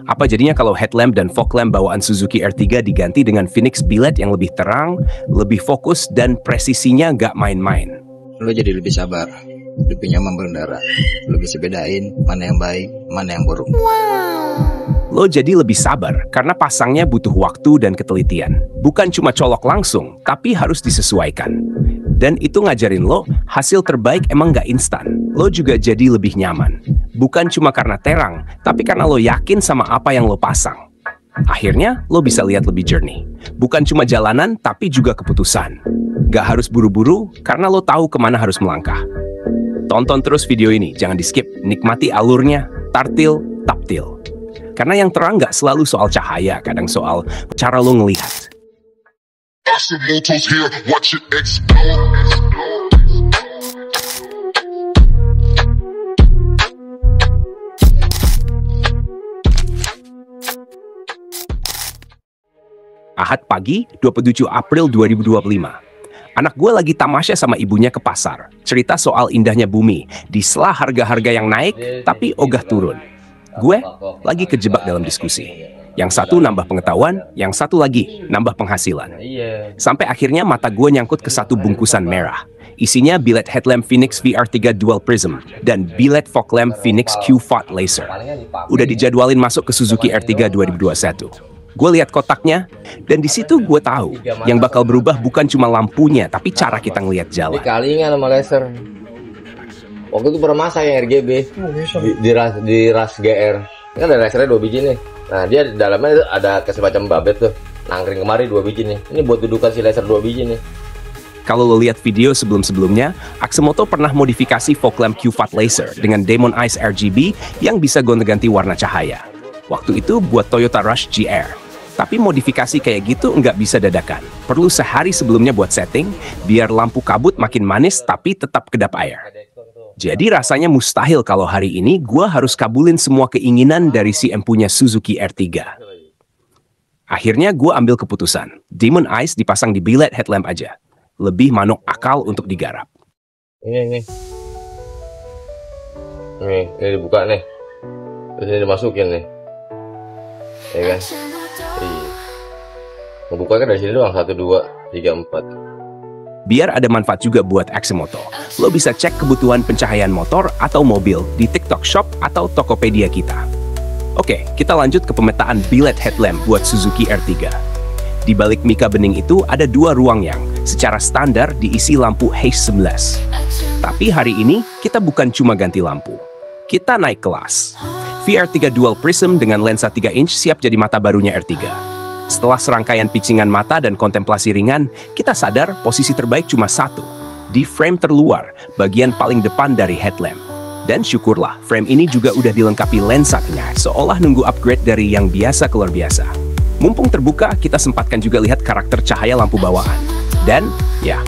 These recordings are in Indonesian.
Apa jadinya kalau headlamp dan fog lamp bawaan Suzuki R3 diganti dengan Phoenix biled yang lebih terang, lebih fokus, dan presisinya nggak main-main? Lo jadi lebih sabar, lebih nyaman berkendara, lo bisa bedain mana yang baik, mana yang buruk. Lo jadi lebih sabar karena pasangnya butuh waktu dan ketelitian. Bukan cuma colok langsung, tapi harus disesuaikan. Dan itu ngajarin lo, hasil terbaik emang nggak instan. Lo juga jadi lebih nyaman. Bukan cuma karena terang, tapi karena lo yakin sama apa yang lo pasang. Akhirnya, lo bisa lihat lebih jernih. Bukan cuma jalanan, tapi juga keputusan. Gak harus buru-buru, karena lo tahu kemana harus melangkah. Tonton terus video ini, jangan di-skip. Nikmati alurnya, tartil, taptil. Karena yang terang gak selalu soal cahaya, kadang soal cara lo ngelihat. Ahad pagi, 27 April 2025. Anak gue lagi tamasya sama ibunya ke pasar. Cerita soal indahnya bumi, di sela harga-harga yang naik, tapi ogah turun. Gue lagi kejebak dalam diskusi. Yang satu nambah pengetahuan, yang satu lagi nambah penghasilan. Sampai akhirnya mata gue nyangkut ke satu bungkusan merah. Isinya biled headlamp Phoenix VR3 Dual Prism dan biled fog lamp Phoenix Q-Fot Laser. Udah dijadwalin masuk ke Suzuki R3 2021. Gue lihat kotaknya, dan di situ gue tahu yang bakal berubah bukan cuma lampunya, tapi cara kita ngelihat jalan. Kalingan sama laser. Waktu itu pernah masa yang RGB di ras GR. Kan ada lasernya 2 biji nih. Nah dia di dalamnya ada semacam babet tuh. Nangkring kemari 2 biji nih. Ini buat dudukan si laser 2 biji nih. Kalau lo lihat video sebelum-sebelumnya, Aksemoto pernah modifikasi fog lamp Q-Fot Laser dengan Demon Eyes RGB yang bisa gonta-ganti warna cahaya. Waktu itu buat Toyota Rush GR. Tapi modifikasi kayak gitu nggak bisa dadakan. Perlu sehari sebelumnya buat setting, biar lampu kabut makin manis tapi tetap kedap air. Jadi rasanya mustahil kalau hari ini gue harus kabulin semua keinginan dari si empunya Suzuki R3. Akhirnya gue ambil keputusan, Demon Eyes dipasang di biled headlamp aja. Lebih manuk akal untuk digarap. Ini dibuka nih. Terus ini dimasukin nih. Ya kan? Iya. Ngebukanya dari sini doang, 1, 2, 3, 4. Biar ada manfaat juga buat Aksemoto, lo bisa cek kebutuhan pencahayaan motor atau mobil di TikTok Shop atau Tokopedia kita. Oke, kita lanjut ke pemetaan biled headlamp buat Suzuki R3. Di balik mika bening itu ada 2 ruang yang secara standar diisi lampu Haze 11. Tapi hari ini kita bukan cuma ganti lampu, kita naik kelas. VR3 Dual Prism dengan lensa 3 inch siap jadi mata barunya R3. Setelah serangkaian pitchingan mata dan kontemplasi ringan, kita sadar posisi terbaik cuma satu, di frame terluar, bagian paling depan dari headlamp. Dan syukurlah, frame ini juga udah dilengkapi lensa tengah, seolah nunggu upgrade dari yang biasa ke luar biasa. Mumpung terbuka, kita sempatkan juga lihat karakter cahaya lampu bawaan. Dan, ya,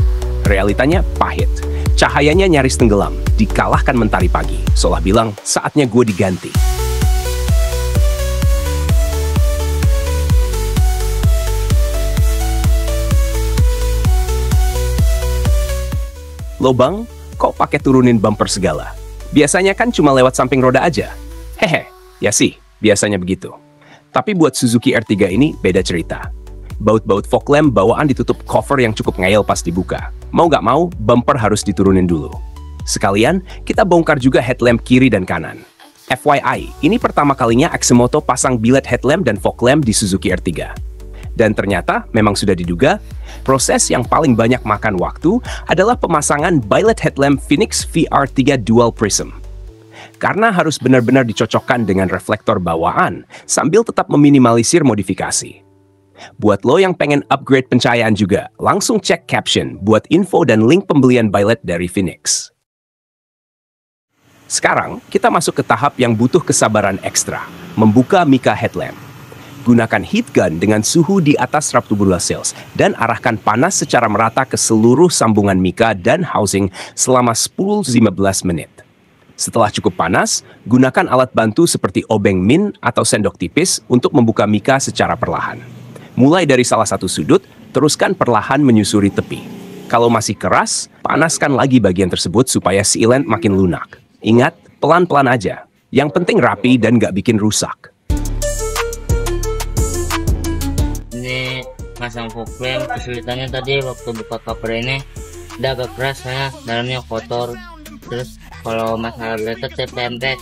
realitanya pahit. Cahayanya nyaris tenggelam, dikalahkan mentari pagi. Seolah bilang, saatnya gue diganti. Lo bang, kok pakai turunin bumper segala? Biasanya kan cuma lewat samping roda aja. Hehe, ya sih, biasanya begitu. Tapi buat Suzuki R3 ini beda cerita. Baut-baut fog lamp bawaan ditutup cover yang cukup ngeyel pas dibuka. Mau nggak mau, bumper harus diturunin dulu. Sekalian, kita bongkar juga headlamp kiri dan kanan. FYI, ini pertama kalinya Aksemoto pasang biled headlamp dan fog lamp di Suzuki R3. Dan ternyata, memang sudah diduga, proses yang paling banyak makan waktu adalah pemasangan biled headlamp Phoenix VR3 Dual Prism. Karena harus benar-benar dicocokkan dengan reflektor bawaan, sambil tetap meminimalisir modifikasi. Buat lo yang pengen upgrade pencahayaan juga, langsung cek caption buat info dan link pembelian biled dari Phoenix. Sekarang, kita masuk ke tahap yang butuh kesabaran ekstra, membuka mika headlamp. Gunakan heat gun dengan suhu di atas 100°C dan arahkan panas secara merata ke seluruh sambungan mika dan housing selama 10-15 menit. Setelah cukup panas, gunakan alat bantu seperti obeng min atau sendok tipis untuk membuka mika secara perlahan. Mulai dari salah satu sudut, teruskan perlahan menyusuri tepi. Kalau masih keras, panaskan lagi bagian tersebut supaya sealant makin lunak. Ingat, pelan-pelan aja. Yang penting rapi dan nggak bikin rusak. masang fog lamp. Kesulitannya tadi waktu buka cover ini udah agak keras ya, dalamnya kotor. Terus kalau masalah bleted saya pempek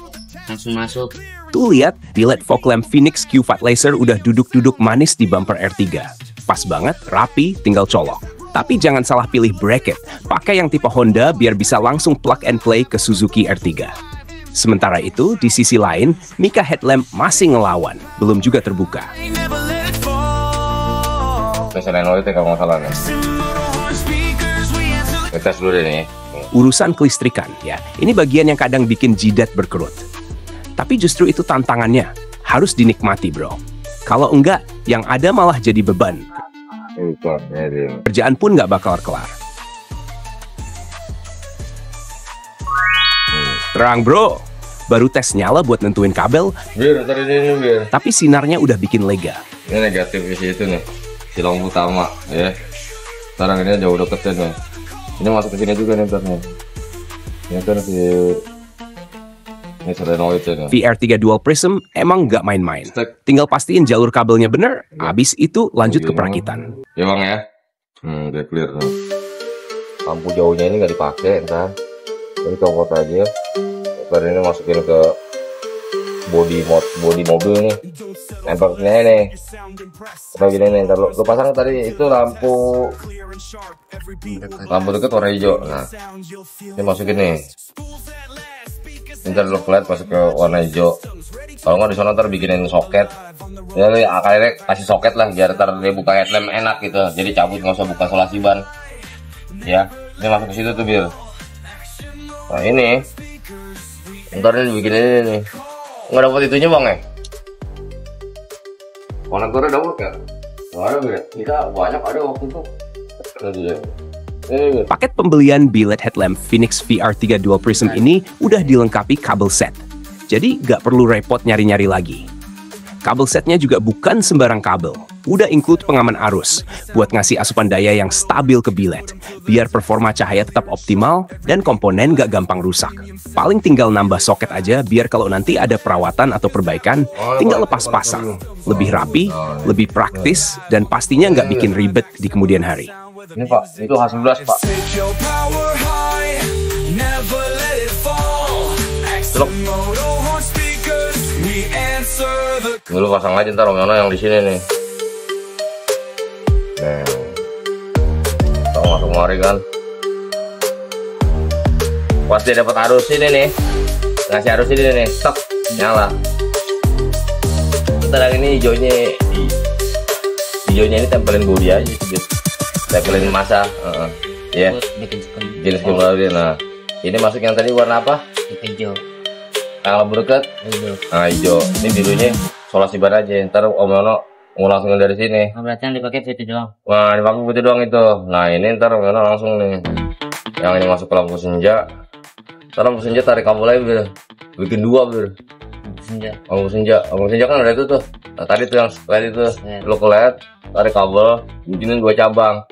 langsung masuk. Tuh lihat, biled fog lamp Phoenix Q Fat Laser udah duduk-duduk manis di bumper R3. Pas banget, rapi, tinggal colok. Tapi jangan salah pilih bracket, pakai yang tipe Honda biar bisa langsung plug and play ke Suzuki R3. Sementara itu, di sisi lain, Mica headlamp masih ngelawan, belum juga terbuka. Ini solenoid ya kalau nggak salah nih. Tes dulu deh nih. Urusan kelistrikan ya, ini bagian yang kadang bikin jidat berkerut. Tapi justru itu tantangannya, harus dinikmati bro. Kalau enggak, yang ada malah jadi beban. Kerjaan pun nggak bakal kelar. Terang bro, baru tes nyala buat nentuin kabel, Biar. tapi sinarnya udah bikin lega. Ini negatif isi itu nih, si lampu utama ya. Sekarang ini jauh deketnya nih. Ini masuk ke sini juga nih ntar nih. Ini kan si ini solenoid nih. VR3 Dual Prism emang nggak main-main. Tinggal pastiin jalur kabelnya bener, abis itu lanjut ke perakitan. Ya bang ya. Udah clear nih. Lampu jauhnya ini nggak dipakai ntar. Ini copot aja. Ntar ini masukin ke body mobil nih. Nempel sini nih. Atau gini nih. Ntar lu pasang tadi itu lampu dekat warna hijau. Nah, ini masukin nih. Ntar lu lihat masuk ke warna hijau. Kalau nggak di sana ntar bikinin soket. Ya akhirnya kasih soket lah biar ntar dia buka headlamp enak gitu. Jadi cabut nggak usah buka solasi ban. Ya, ini masuk ke situ tuh Bil. Nah ini, ntar ini bikin ini nih. Nggak dapat itunya bang ya? Konektornya dapat ya? Nggak ada Bil. Kita banyak ada waktu itu. Paket pembelian biled headlamp Phoenix VR3 Dual Prism ini udah dilengkapi kabel set. Jadi nggak perlu repot nyari-nyari lagi. Kabel setnya juga bukan sembarang kabel. Udah include pengaman arus buat ngasih asupan daya yang stabil ke biled, biar performa cahaya tetap optimal dan komponen nggak gampang rusak. Paling tinggal nambah soket aja biar kalau nanti ada perawatan atau perbaikan, tinggal lepas pasang. Lebih rapi, lebih praktis, dan pastinya nggak bikin ribet di kemudian hari. Ini Pak, itu H11 Pak. Dulu pasang aja ntar Om yang di sini nih. Nah, kalau masuk kemari kan, pas dia dapat arus ini nih, ngasih arus ini nih, stop, nyala. Ntar ini hijaunya ini tempelin bodi aja, tempelin masa, ya. Jenis kembali. Nah, ini masuk yang tadi warna apa? Hijau. Yang lampu dekat? Nah, hijau. Ini birunya solasi ban aja. Ntar Om Yono mau langsung dari sini. Oh, berarti yang dipakai itu doang. Nah, dipakai itu doang itu. Nah, ini ntar Om Yono langsung nih. Yang ini masuk ke lampu senja. Ntar lampu senja tarik kabel lagi Bir. Bikin dua Bir. Lampu senja kan ada itu tuh. Nah, tadi tuh yang LED itu. Lu lihat, tarik kabel, bikinin 2 cabang.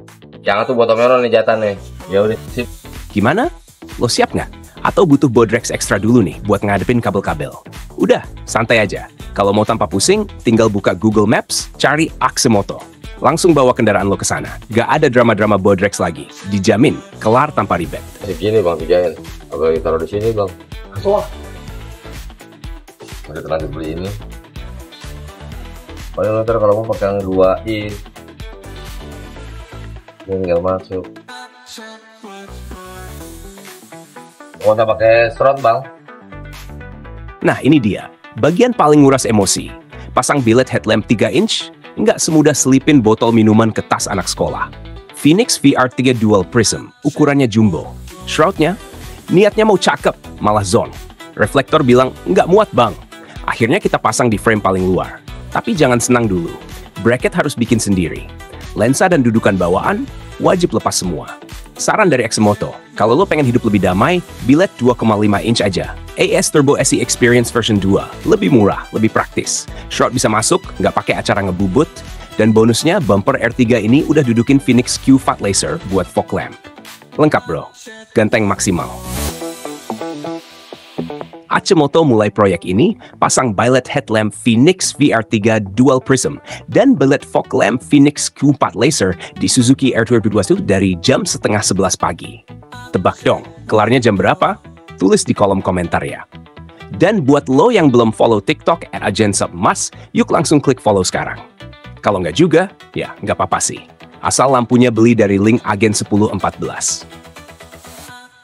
Yang itu buat Om Yono nih jatan nih. Ya udah, sip. Gimana? Lo siap nggak? Atau butuh bodrex ekstra dulu nih buat ngadepin kabel-kabel? Udah, santai aja. Kalau mau tanpa pusing, tinggal buka Google Maps, cari Aksemoto. Langsung bawa kendaraan lo ke sana. Gak ada drama-drama bodrex lagi. Dijamin, kelar tanpa ribet. Segini Bang, dijain. Apalagi taruh di sini Bang. Wah. Udah terlanjur beli ini. Paling ntar kalau mau pakai yang 2i. Ini tinggal masuk. Mau tak pakai serot Bang? Nah ini dia, bagian paling nguras emosi. Pasang biled headlamp 3 inch, nggak semudah selipin botol minuman ke tas anak sekolah. Phoenix VR3 Dual Prism, ukurannya jumbo. Shroudnya, niatnya mau cakep, malah zonk. Reflektor bilang, nggak muat bang. Akhirnya kita pasang di frame paling luar. Tapi jangan senang dulu, bracket harus bikin sendiri. Lensa dan dudukan bawaan, wajib lepas semua. Saran dari Aksemoto, kalau lo pengen hidup lebih damai, biled 2,5 inch aja. AS Turbo SE Experience version 2, lebih murah, lebih praktis. Shroud bisa masuk, nggak pakai acara ngebubut. Dan bonusnya, bumper R3 ini udah dudukin Phoenix Q Fat Laser buat fog lamp. Lengkap bro, ganteng maksimal. Atsumoto mulai proyek ini pasang billet headlamp Phoenix VR3 Dual Prism dan billet fog lamp Phoenix Q4 Laser di Suzuki R2021 dari jam 10:30 pagi. Tebak dong, kelarnya jam berapa? Tulis di kolom komentar ya. Dan buat lo yang belum follow TikTok @agensubmas, yuk langsung klik follow sekarang. Kalau nggak juga, ya nggak apa-apa sih. Asal lampunya beli dari link Agen 1014.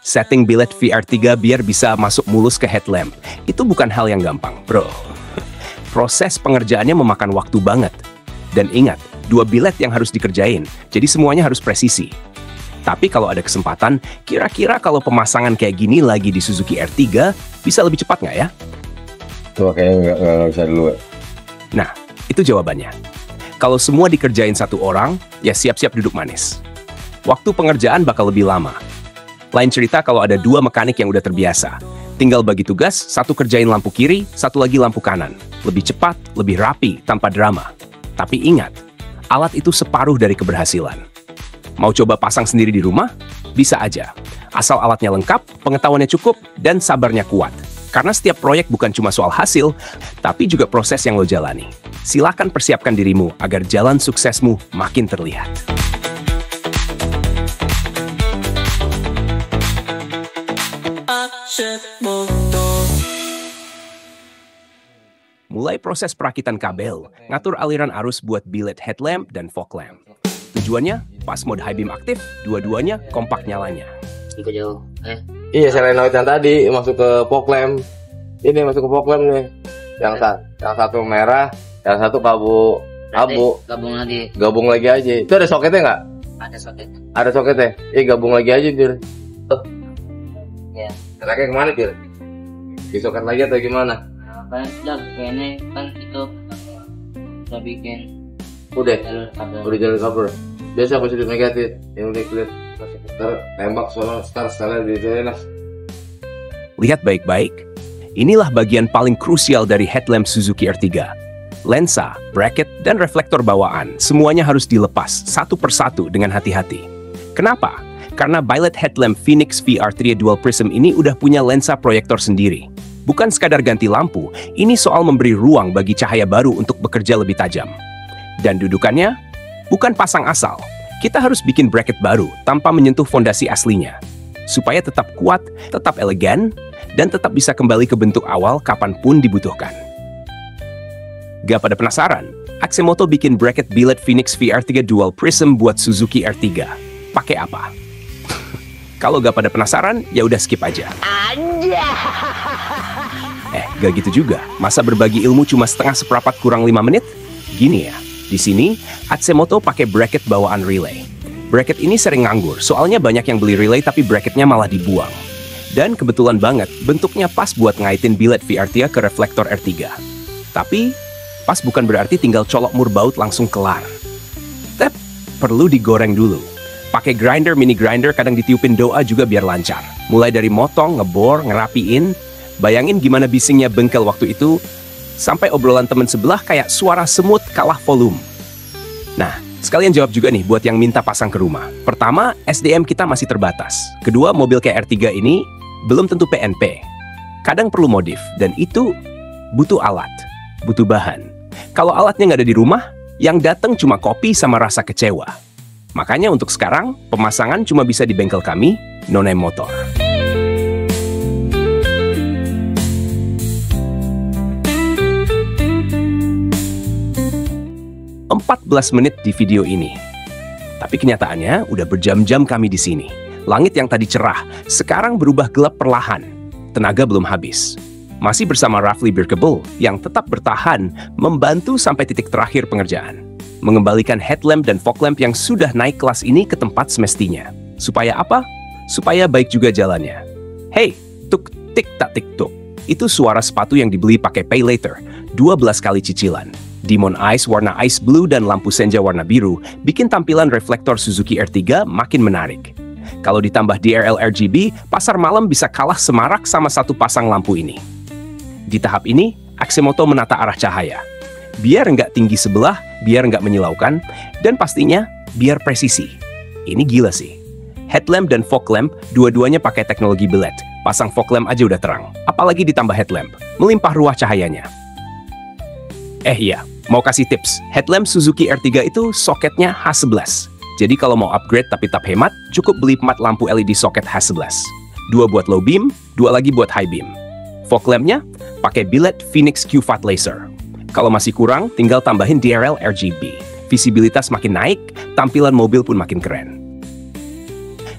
Setting billet VR3 biar bisa masuk mulus ke headlamp, itu bukan hal yang gampang, bro. Proses pengerjaannya memakan waktu banget. Dan ingat, 2 billet yang harus dikerjain, jadi semuanya harus presisi. Tapi kalau ada kesempatan, kira-kira kalau pemasangan kayak gini lagi di Suzuki R3, bisa lebih cepat nggak ya? Tuh kayaknya nggak bisa dulu. Nah, itu jawabannya. Kalau semua dikerjain satu orang, ya siap-siap duduk manis. Waktu pengerjaan bakal lebih lama. Lain cerita kalau ada 2 mekanik yang udah terbiasa. Tinggal bagi tugas, satu kerjain lampu kiri, satu lagi lampu kanan. Lebih cepat, lebih rapi, tanpa drama. Tapi ingat, alat itu separuh dari keberhasilan. Mau coba pasang sendiri di rumah? Bisa aja. Asal alatnya lengkap, pengetahuannya cukup, dan sabarnya kuat. Karena setiap proyek bukan cuma soal hasil, tapi juga proses yang lo jalani. Silakan persiapkan dirimu agar jalan suksesmu makin terlihat. Mulai proses perakitan kabel, ngatur aliran arus buat billet headlamp dan fog lamp. Tujuannya, pas mode high beam aktif, dua-duanya kompak nyalanya. Ikut jauh. Iya, solenoid yang tadi masuk ke fog lamp. Ini masuk ke fog lamp nih. Yang satu merah, yang satu abu. Gabung lagi aja. Itu ada soketnya nggak? Ada soket. Ada soketnya. Gabung lagi aja, Bir. Ya. Keraknya kemana, Bir? Di soket lagi atau gimana? Kan sudah kayaknya kan itu udah bikin Udah jalur kabel. jalur kabel. Biasa positif negatif. Yang udah clear. Ntar tembak soal setelah di enak. Lihat baik-baik. Inilah bagian paling krusial dari headlamp Suzuki R3. Lensa, bracket, dan reflektor bawaan semuanya harus dilepas satu persatu dengan hati-hati. Kenapa? Karena billet headlamp Phoenix VR3 Dual Prism ini udah punya lensa proyektor sendiri. Bukan sekadar ganti lampu, ini soal memberi ruang bagi cahaya baru untuk bekerja lebih tajam. Dan dudukannya, bukan pasang asal. Kita harus bikin bracket baru tanpa menyentuh fondasi aslinya. Supaya tetap kuat, tetap elegan, dan tetap bisa kembali ke bentuk awal kapanpun dibutuhkan. Gak pada penasaran? Atsumoto bikin bracket billet Phoenix VR3 Dual Prism buat Suzuki R3. Pakai apa? Kalau gak pada penasaran, ya udah skip aja. Gak gitu juga. Masa berbagi ilmu cuma setengah seperempat kurang 5 menit? Gini ya, di sini Atsumoto pakai bracket bawaan relay. Bracket ini sering nganggur, soalnya banyak yang beli relay tapi bracketnya malah dibuang. Dan kebetulan banget, bentuknya pas buat ngaitin billet VR3 ke reflektor R3. Tapi, pas bukan berarti tinggal colok murbaut langsung kelar. Perlu digoreng dulu. Pakai grinder, mini grinder, kadang ditiupin doa juga biar lancar. Mulai dari motong, ngebor, ngerapiin. Bayangin gimana bisingnya bengkel waktu itu, sampai obrolan temen sebelah kayak suara semut kalah volume. Nah, sekalian jawab juga nih buat yang minta pasang ke rumah. Pertama, SDM kita masih terbatas. Kedua, mobil kayak R3 ini belum tentu PNP. Kadang perlu modif, dan itu butuh alat, butuh bahan. Kalau alatnya nggak ada di rumah, yang datang cuma kopi sama rasa kecewa. Makanya untuk sekarang, pemasangan cuma bisa di bengkel kami, No Name Motor. 14 menit di video ini. Tapi kenyataannya udah berjam-jam kami di sini. Langit yang tadi cerah, sekarang berubah gelap perlahan. Tenaga belum habis. Masih bersama Rafli Birkebel yang tetap bertahan membantu sampai titik terakhir pengerjaan. Mengembalikan headlamp dan fog lamp yang sudah naik kelas ini ke tempat semestinya. Supaya apa? Supaya baik juga jalannya. Hey, tuk tik tak tik tuk. Itu suara sepatu yang dibeli pakai pay later, 12 kali cicilan. Demon Ice warna ice blue dan lampu senja warna biru bikin tampilan reflektor Suzuki R3 makin menarik. Kalau ditambah DRL RGB, pasar malam bisa kalah semarak sama satu pasang lampu ini. Di tahap ini, Atsumoto menata arah cahaya. Biar nggak tinggi sebelah, biar nggak menyilaukan, dan pastinya biar presisi. Ini gila sih. Headlamp dan fog lamp dua-duanya pakai teknologi billet, Pasang fog lamp aja udah terang, apalagi ditambah headlamp, melimpah ruah cahayanya. Iya, mau kasih tips, headlamp Suzuki R3 itu soketnya H11. Jadi kalau mau upgrade tapi tetap hemat, cukup beli 4 lampu LED soket H11. 2 buat low beam, 2 lagi buat high beam. Fog lampnya pakai billet Phoenix Q5 laser. Kalau masih kurang, tinggal tambahin DRL RGB. Visibilitas makin naik, tampilan mobil pun makin keren.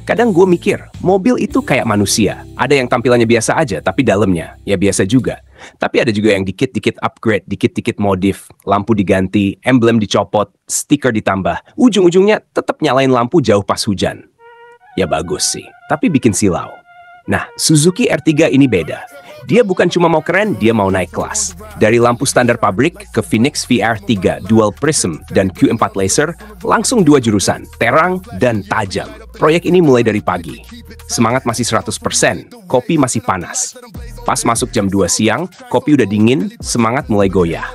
Kadang gue mikir, mobil itu kayak manusia. Ada yang tampilannya biasa aja, tapi dalamnya ya biasa juga. Tapi ada juga yang dikit-dikit upgrade, dikit-dikit modif, lampu diganti, emblem dicopot, stiker ditambah. Ujung-ujungnya tetap nyalain lampu jauh pas hujan. Ya bagus sih, tapi bikin silau. Nah, Suzuki R3 ini beda. Dia bukan cuma mau keren, dia mau naik kelas. Dari lampu standar pabrik ke Phoenix VR3 Dual Prism dan Q4 Laser, langsung 2 jurusan, terang dan tajam. Proyek ini mulai dari pagi. Semangat masih 100%, kopi masih panas. Pas masuk jam 2 siang, kopi udah dingin, semangat mulai goyah.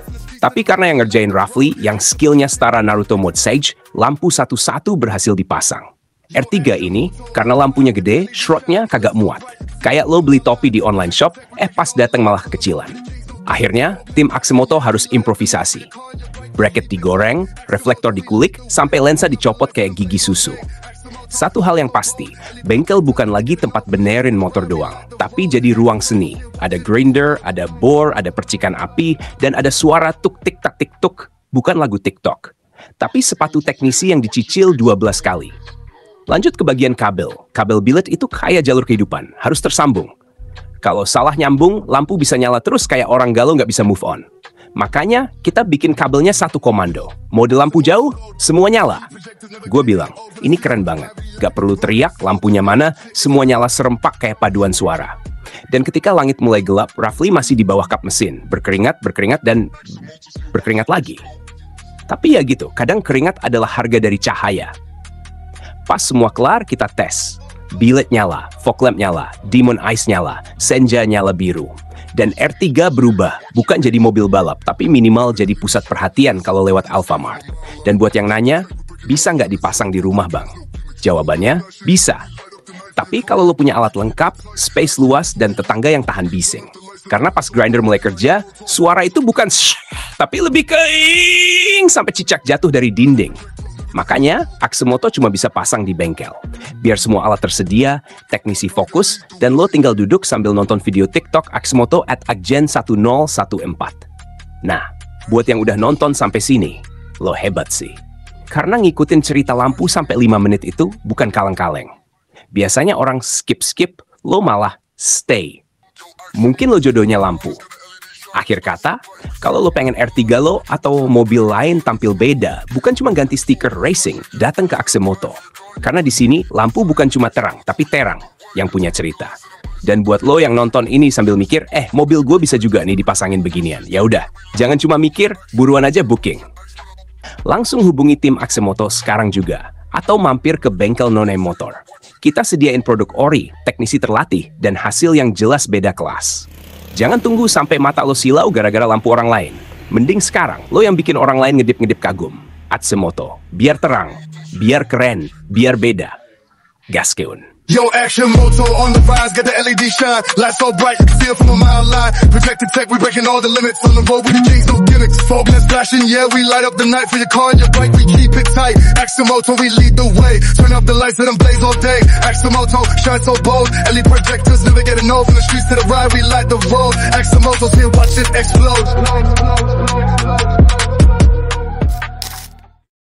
Tapi karena yang ngerjain Rafli, yang skillnya setara Naruto Mode Sage, lampu satu-satu berhasil dipasang. R3 ini, karena lampunya gede, shroudnya kagak muat. Kayak lo beli topi di online shop, pas dateng malah kekecilan. Akhirnya, tim Aksemoto harus improvisasi. Bracket digoreng, reflektor dikulik, sampai lensa dicopot kayak gigi susu. Satu hal yang pasti, bengkel bukan lagi tempat benerin motor doang, tapi jadi ruang seni. Ada grinder, ada bore, ada percikan api, dan ada suara tuk-tik tak tik-tuk, bukan lagu TikTok. Tapi sepatu teknisi yang dicicil 12 kali. Lanjut ke bagian kabel. Kabel billet itu kayak jalur kehidupan, harus tersambung. Kalau salah nyambung, lampu bisa nyala terus kayak orang galau nggak bisa move on. Makanya, kita bikin kabelnya satu komando. Mode lampu jauh, semua nyala. Gue bilang, ini keren banget. Gak perlu teriak, lampunya mana, semua nyala serempak kayak paduan suara. Dan ketika langit mulai gelap, Rafli masih di bawah kap mesin. Berkeringat, dan berkeringat lagi. Tapi ya gitu, kadang keringat adalah harga dari cahaya. Pas semua kelar, kita tes. Billet nyala, fog lamp nyala, Demon Eyes nyala, Senja nyala biru. Dan R3 berubah, bukan jadi mobil balap, tapi minimal jadi pusat perhatian kalau lewat Alfamart. Dan buat yang nanya, bisa nggak dipasang di rumah bang? Jawabannya, bisa. Tapi kalau lo punya alat lengkap, space luas, dan tetangga yang tahan bising. Karena pas grinder mulai kerja, suara itu bukan shh, tapi lebih ke ing sampai cicak jatuh dari dinding. Makanya, Aksemoto cuma bisa pasang di bengkel. Biar semua alat tersedia, teknisi fokus, dan lo tinggal duduk sambil nonton video TikTok Aksemoto @agjen1014. Nah, buat yang udah nonton sampai sini, lo hebat sih. Karena ngikutin cerita lampu sampai 5 menit itu bukan kaleng-kaleng. Biasanya orang skip, lo malah stay. Mungkin lo jodohnya lampu. Akhir kata, kalau lo pengen R3 lo atau mobil lain tampil beda, bukan cuma ganti stiker racing, datang ke Aksemoto. Karena di sini lampu bukan cuma terang, tapi terang yang punya cerita. Dan buat lo yang nonton ini sambil mikir, mobil gue bisa juga nih dipasangin beginian. Ya udah, jangan cuma mikir, buruan aja booking. Langsung hubungi tim Aksemoto sekarang juga, atau mampir ke bengkel No Name Motor. Kita sediain produk ori, teknisi terlatih, dan hasil yang jelas beda kelas. Jangan tunggu sampai mata lo silau gara-gara lampu orang lain. Mending sekarang, lo yang bikin orang lain ngedip-ngedip kagum. Aksemoto, biar terang, biar keren, biar beda. Gaskeun. Yo, Aksemoto on the rise, got the LED shine. Lights so bright, you can see it from a mile line. Protected tech, we breaking all the limits. On the road with the kings, no gimmicks. Fog that's flashing, yeah, we light up the night. For your car and your bike, we keep it tight. Aksemoto, we lead the way. Turn up the lights, let them blaze all day. Aksemoto, shine so bold. LED projectors, never getting old. From the streets to the ride, we light the road. Aksemoto's here, watch it explode.